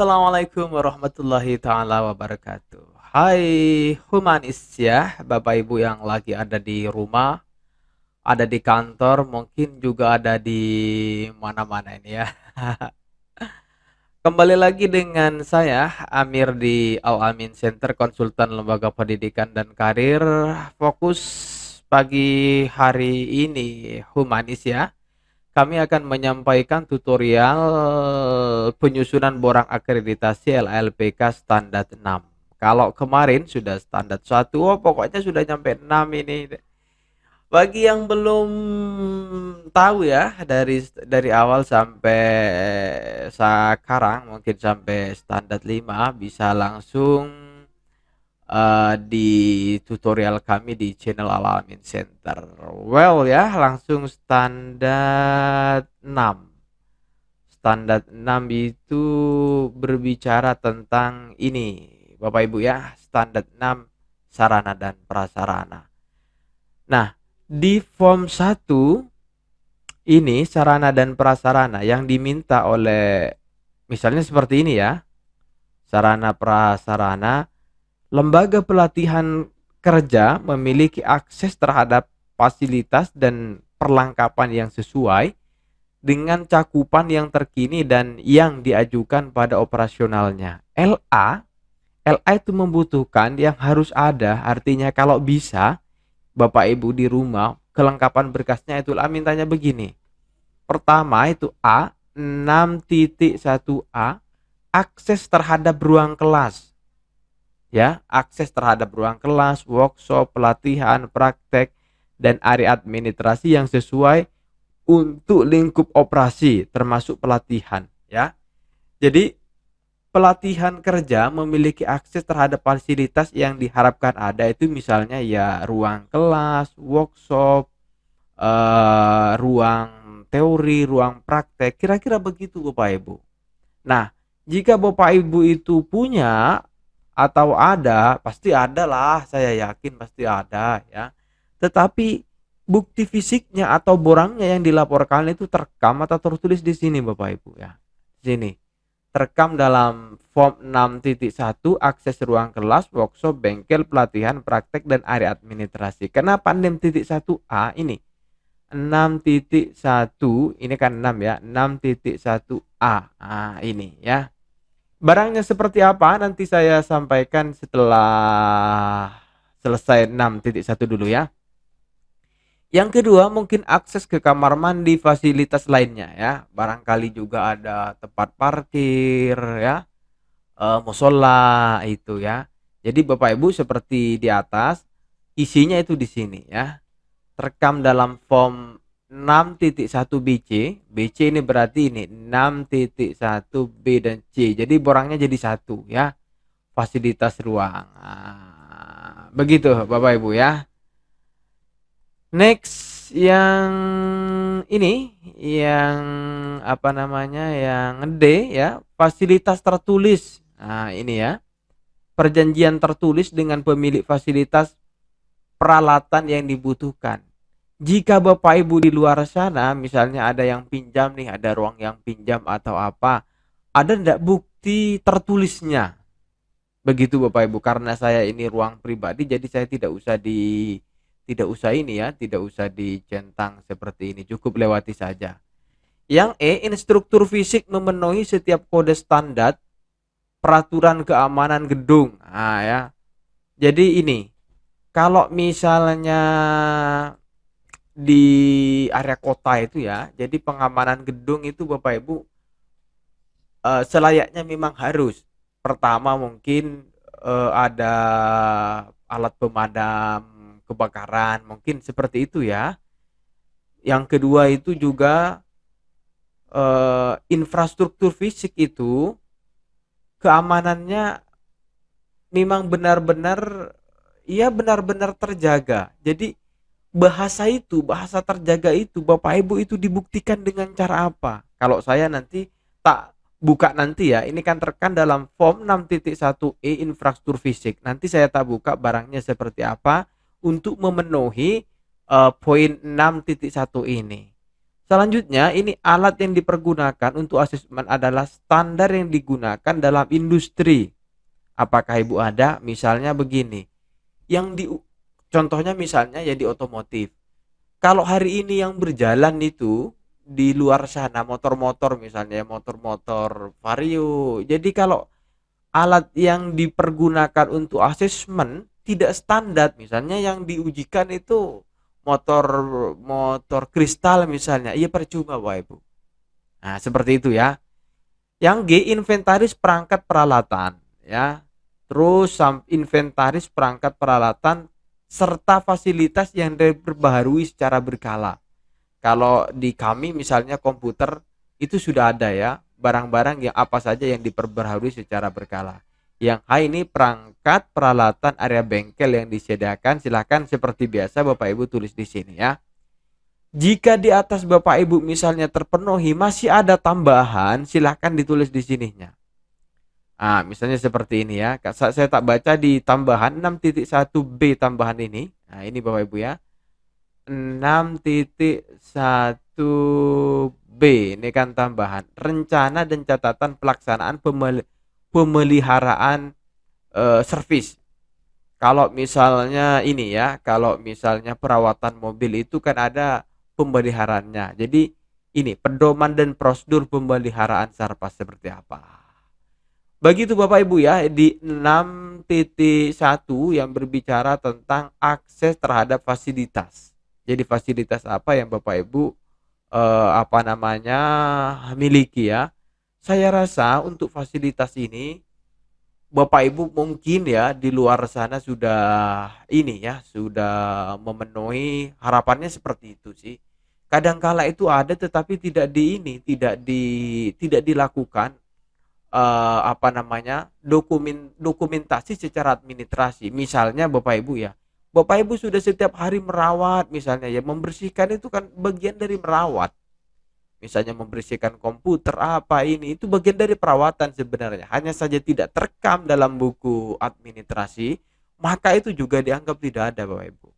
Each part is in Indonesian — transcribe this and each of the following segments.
Assalamualaikum warahmatullahi taala wabarakatuh. Hai humanis ya, Bapak Ibu yang lagi ada di rumah, ada di kantor, mungkin juga ada di mana-mana ini ya. Kembali lagi dengan saya Amir di Al Amin Center, konsultan lembaga pendidikan dan karir. Fokus pagi hari ini humanis ya. Kami akan menyampaikan tutorial penyusunan borang akreditasi LLPK standar 6. Kalau kemarin sudah standar 1, oh pokoknya sudah nyampe 6 ini. Bagi yang belum tahu ya, dari awal sampai sekarang mungkin sampai standar 5 bisa langsung di tutorial kami di channel Al-Amin Center. Well ya, langsung standar 6. Standar 6 itu berbicara tentang ini, Bapak Ibu ya, standar 6 sarana dan prasarana. Nah, di form 1 ini sarana dan prasarana yang diminta oleh misalnya seperti ini ya. Sarana prasarana, lembaga pelatihan kerja memiliki akses terhadap fasilitas dan perlengkapan yang sesuai dengan cakupan yang terkini dan yang diajukan pada operasionalnya. LA itu membutuhkan yang harus ada, artinya kalau bisa Bapak Ibu di rumah kelengkapan berkasnya itu mintanya begini. Pertama itu A, 6.1A, akses terhadap ruang kelas. Ya, akses terhadap ruang kelas, workshop, pelatihan, praktek, dan area administrasi yang sesuai untuk lingkup operasi termasuk pelatihan ya. Jadi pelatihan kerja memiliki akses terhadap fasilitas yang diharapkan ada itu misalnya ya ruang kelas, workshop, ruang teori, ruang praktek, kira-kira begitu Bapak Ibu. Nah, jika Bapak Ibu itu punya atau ada, pasti ada lah, saya yakin pasti ada ya. Tetapi bukti fisiknya atau borangnya yang dilaporkan itu terekam atau tertulis di sini Bapak Ibu ya. Sini. Terekam dalam form 6.1 akses ruang kelas, workshop, bengkel, pelatihan, praktek, dan area administrasi. Kenapa 6.1A ini? 6.1 ini kan 6 ya, 6.1A. Nah, ini ya. Barangnya seperti apa nanti saya sampaikan setelah selesai 6.1 dulu ya. Yang kedua mungkin akses ke kamar mandi, fasilitas lainnya ya. Barangkali juga ada tempat parkir ya, musola itu ya. Jadi Bapak Ibu seperti di atas, isinya itu di sini ya. Terekam dalam form 6.1 BC. BC ini berarti ini 6.1 B dan C. Jadi borangnya jadi satu ya. Fasilitas ruang. Nah, begitu Bapak Ibu ya. Next yang ini yang apa namanya yang D ya, fasilitas tertulis. Nah, ini ya. Perjanjian tertulis dengan pemilik fasilitas peralatan yang dibutuhkan. Jika Bapak Ibu di luar sana misalnya ada yang pinjam nih, ada ruang yang pinjam atau apa, ada enggak bukti tertulisnya? Begitu Bapak Ibu, karena saya ini ruang pribadi jadi saya tidak usah ini ya, tidak usah dicentang seperti ini, cukup lewati saja. Yang E, instruktur fisik memenuhi setiap kode standar peraturan keamanan gedung. Nah ya. Jadi ini, kalau misalnya di area kota itu ya, jadi pengamanan gedung itu Bapak Ibu selayaknya memang harus. Pertama mungkin ada alat pemadam kebakaran, mungkin seperti itu ya. Yang kedua itu juga infrastruktur fisik itu keamanannya memang benar-benar terjaga. Jadi bahasa terjaga itu Bapak Ibu itu dibuktikan dengan cara apa? Kalau saya nanti tak buka nanti ya, ini kan terekam dalam form 6.1E infrastruktur fisik. Nanti saya tak buka barangnya seperti apa untuk memenuhi poin 6.1 ini. Selanjutnya, ini alat yang dipergunakan untuk asesmen adalah standar yang digunakan dalam industri. Apakah Ibu ada? Misalnya begini, yang di contohnya misalnya ya di otomotif. Kalau hari ini yang berjalan itu di luar sana motor-motor misalnya motor-motor Vario. Jadi kalau alat yang dipergunakan untuk asesmen tidak standar, misalnya yang diujikan itu motor motor kristal misalnya, iya percuma Bapak Ibu. Nah, seperti itu ya. Yang G, inventaris perangkat peralatan ya. Terus inventaris perangkat peralatan serta fasilitas yang diperbaharui secara berkala. Kalau di kami misalnya komputer itu sudah ada ya, barang-barang yang apa saja yang diperbaharui secara berkala. Yang A ini perangkat peralatan area bengkel yang disediakan, silahkan seperti biasa Bapak Ibu tulis di sini ya. Jika di atas Bapak Ibu misalnya terpenuhi masih ada tambahan, silahkan ditulis di sininya. Nah, misalnya seperti ini ya. Saya tak baca di tambahan 6.1b tambahan ini. Nah, ini Bapak Ibu ya. 6.1b ini kan tambahan rencana dan catatan pelaksanaan pemeliharaan servis. Kalau misalnya ini ya, kalau misalnya perawatan mobil itu kan ada pemeliharaannya. Jadi ini pedoman dan prosedur pemeliharaan Sarpas seperti apa. Begitu Bapak Ibu ya di 6.1 yang berbicara tentang akses terhadap fasilitas. Jadi fasilitas apa yang Bapak Ibu apa namanya miliki ya. Saya rasa untuk fasilitas ini Bapak Ibu mungkin ya di luar sana sudah ini ya, sudah memenuhi harapannya seperti itu sih. Kadangkala itu ada tetapi tidak dilakukan apa namanya dokumentasi secara administrasi. Misalnya Bapak Ibu ya, Bapak Ibu sudah setiap hari merawat misalnya ya, membersihkan itu kan bagian dari merawat. Misalnya membersihkan komputer apa ini itu bagian dari perawatan sebenarnya, hanya saja tidak terekam dalam buku administrasi, maka itu juga dianggap tidak ada Bapak Ibu.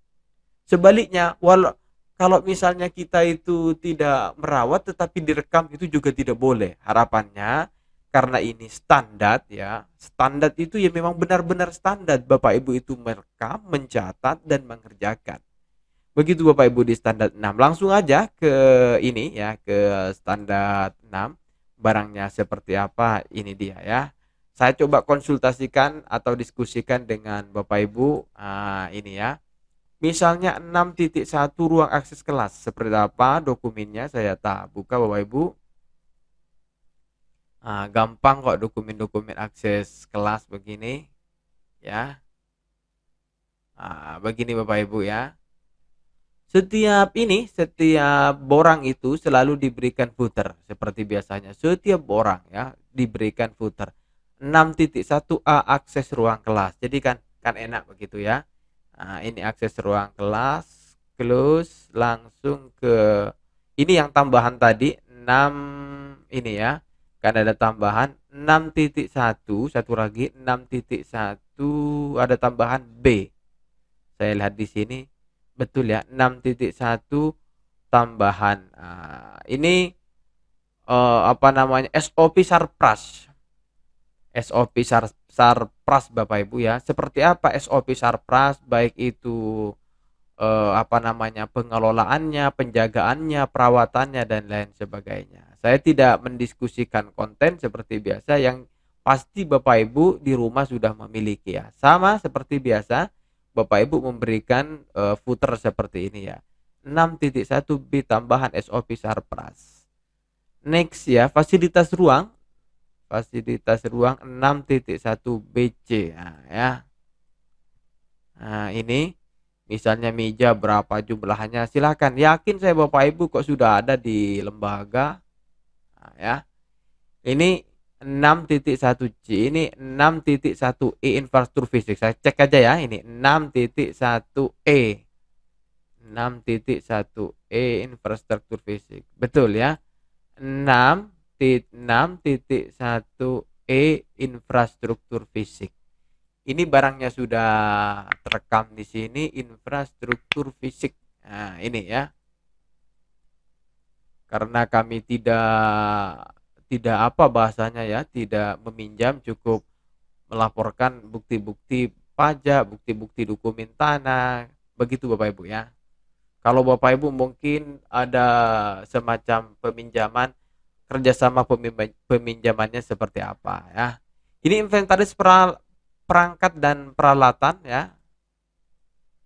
Sebaliknya, walau kalau misalnya kita itu tidak merawat tetapi direkam itu juga tidak boleh. Harapannya karena ini standar ya. Standar itu ya memang benar-benar standar. Bapak Ibu itu merekam, mencatat dan mengerjakan. Begitu Bapak Ibu di standar 6. Langsung aja ke ini ya, ke standar 6. Barangnya seperti apa? Ini dia ya. Saya coba konsultasikan atau diskusikan dengan Bapak Ibu. Ini ya. Misalnya 6.1 ruang akses kelas. Seperti apa dokumennya saya tak buka Bapak Ibu. Gampang kok dokumen-dokumen akses kelas begini. Ya. Begini Bapak Ibu ya. Setiap borang itu selalu diberikan footer. Seperti biasanya. Setiap borang ya diberikan footer. 6.1a akses ruang kelas. Jadi kan enak begitu ya. Nah, ini akses ruang kelas, close, langsung ke ini yang tambahan tadi 6 ini ya. Kan ada tambahan 6.1, satu lagi 6.1 ada tambahan B. Saya lihat di sini betul ya 6.1 tambahan. Ini apa namanya SOP Sarpras. SOP Sarpras Bapak Ibu ya. Seperti apa SOP Sarpras, baik itu apa namanya pengelolaannya, penjagaannya, perawatannya dan lain sebagainya. Saya tidak mendiskusikan konten seperti biasa, yang pasti Bapak Ibu di rumah sudah memiliki ya. Sama seperti biasa Bapak Ibu memberikan footer seperti ini ya. 6.1b tambahan SOP Sarpras. Next ya, fasilitas ruang. Fasilitas ruang 6.1bc. Nah, ya. Nah, ini misalnya meja berapa jumlahnya, silakan. Yakin saya Bapak Ibu kok sudah ada di lembaga. Nah, ya. Ini 6.1c, ini 6.1e infrastruktur fisik. Saya cek aja ya, ini 6.1e. 6.1e infrastruktur fisik. Betul ya. 6.1e infrastruktur fisik. Ini barangnya sudah terekam di sini, infrastruktur fisik. Nah, ini ya. karena kami tidak apa bahasanya ya, tidak meminjam, cukup melaporkan bukti-bukti pajak, bukti-bukti dokumen tanah, begitu Bapak Ibu ya. Kalau Bapak Ibu mungkin ada semacam peminjaman, kerjasama peminjamannya seperti apa ya. Ini inventaris perangkat dan peralatan ya.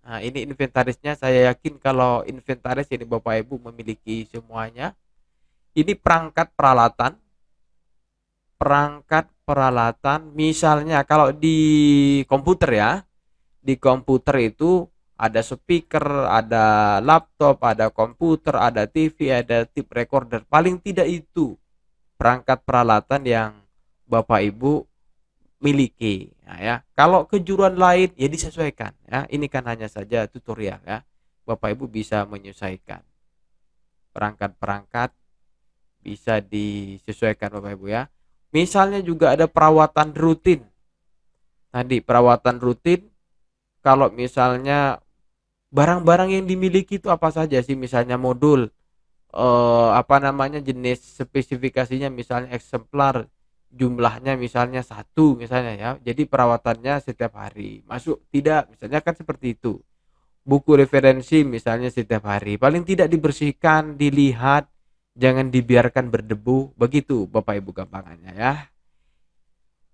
Nah, ini inventarisnya, saya yakin kalau inventaris ini Bapak Ibu memiliki semuanya. Ini perangkat peralatan, misalnya kalau di komputer ya, di komputer itu ada speaker, ada laptop, ada komputer, ada TV, ada tape recorder. Paling tidak itu perangkat peralatan yang Bapak Ibu miliki. Nah, ya. Kalau kejuruan lain ya disesuaikan ya. Ini kan hanya saja tutorial ya. Bapak Ibu bisa menyesuaikan. Perangkat-perangkat bisa disesuaikan Bapak Ibu ya. Misalnya juga ada perawatan rutin. Tadi perawatan rutin, kalau misalnya barang-barang yang dimiliki itu apa saja sih, misalnya modul, apa namanya, jenis spesifikasinya, misalnya eksemplar, jumlahnya misalnya satu misalnya ya, jadi perawatannya setiap hari masuk tidak, misalnya kan seperti itu. Buku referensi misalnya setiap hari paling tidak dibersihkan, dilihat, jangan dibiarkan berdebu, begitu Bapak Ibu gampangannya ya.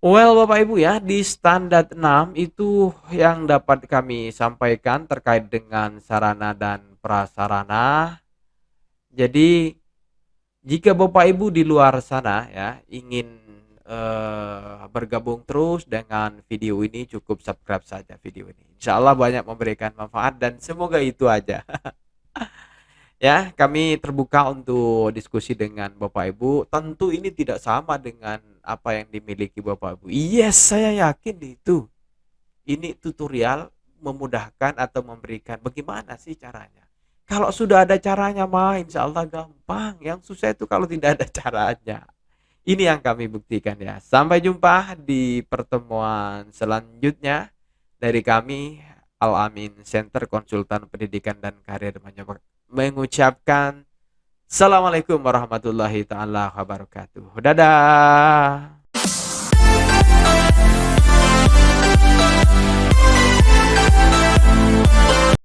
Well, Bapak Ibu ya, di standar 6 itu yang dapat kami sampaikan terkait dengan sarana dan prasarana. Jadi, jika Bapak Ibu di luar sana ya ingin bergabung terus dengan video ini, cukup subscribe saja video ini. Insya Allah banyak memberikan manfaat dan semoga itu aja. Ya, kami terbuka untuk diskusi dengan Bapak Ibu. Tentu ini tidak sama dengan apa yang dimiliki Bapak Ibu. Yes, saya yakin itu. Ini tutorial memudahkan atau memberikan bagaimana sih caranya. Kalau sudah ada caranya mah insya Allah gampang. Yang susah itu kalau tidak ada caranya. Ini yang kami buktikan ya. Sampai jumpa di pertemuan selanjutnya dari kami, Al-Amin Center Konsultan Pendidikan dan Karir, mengucapkan Assalamualaikum warahmatullahi taala wabarakatuh. Dadah.